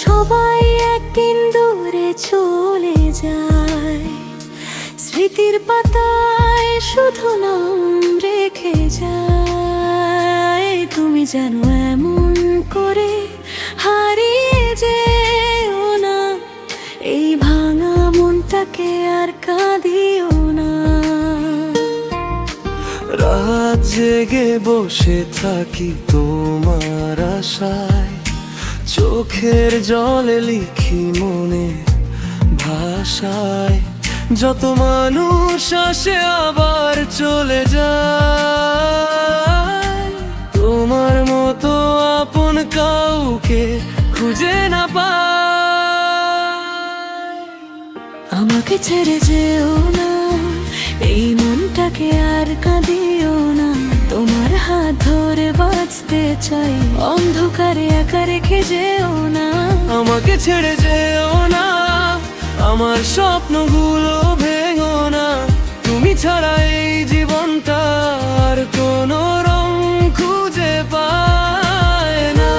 সবাই একদিন দূরে চলে যায়, স্মৃতির পাতায় শুধু নাম রেখে যায়। তুমি যেন এমন করে হারিয়ে যেও না, এই ভাঙা মনটাকে আর কাঁদিও না। রাত জেগে বসে থাকি তোমার আশায়, চোখের জলে লিখি মনে ভাষায়। যত মানুষ আসে আবার চলে যায়, তোমার মতো আপন কাউকে খুঁজে না পাই। আমাকে ছেড়ে যেও না, এই মনটাকে আর কাঁদিও না। তোমার হাত ধরে বাঁচতে চাই, অন্ধকারে একা রেখে যেও না। আমাকে ছেড়ে যেও না, আমার স্বপ্নগুলো ভেঙো না। তুমি ছাড়া এই জীবনটা আর কোনো রং খুঁজে পায় না।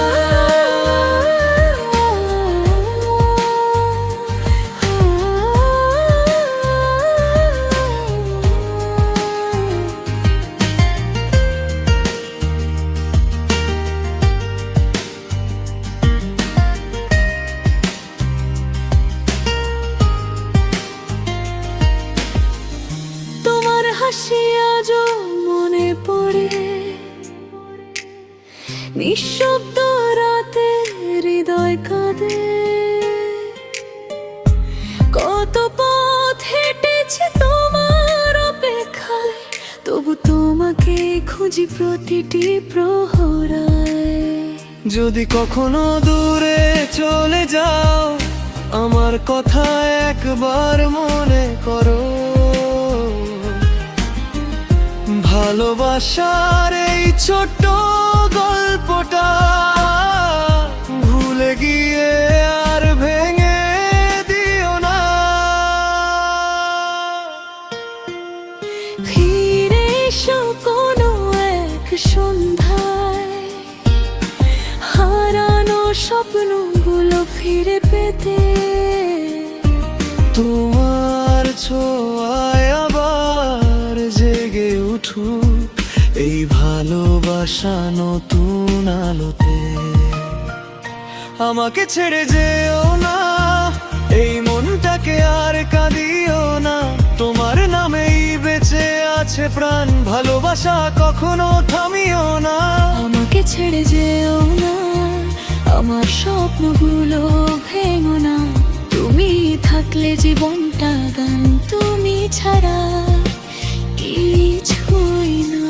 হাসি আজও মনে পড়ে, নিঃশব্দ রাতে হৃদয় কাঁদে। কত পথ হেঁটেছি তোমার অপেক্ষায়, তবু তোমাকে খুঁজি প্রতিটি প্রহরায়। যদি কখনো দূরে চলে যাও, আমার কথা একবার মনে করো। ভালোবাসার এই ছোট্ট গল্পটা ভুলে গিয়ে আর ভেঙে দিও না। ফিরে এসো কোনো এক সন্ধ্যায়, হারানো স্বপ্নগুলো ফিরে পেতে। তোমার ছোঁয়ায় আবার জেগে উঠুক এই ভালোবাসা নতুন আলোতে। আমাকে ছেড়ে যেও না, এই মনটাকে আর কাঁদিও না। তোমার নামেই বেঁচে আছে প্রাণ, ভালোবাসা কখনো থামিও না। আমাকে ছেড়ে যেও না, আমার স্বপ্নগুলো ভেঙো না। তুমি থাকলে জীবনটা গান, তুমি ছাড়া কিছুই না।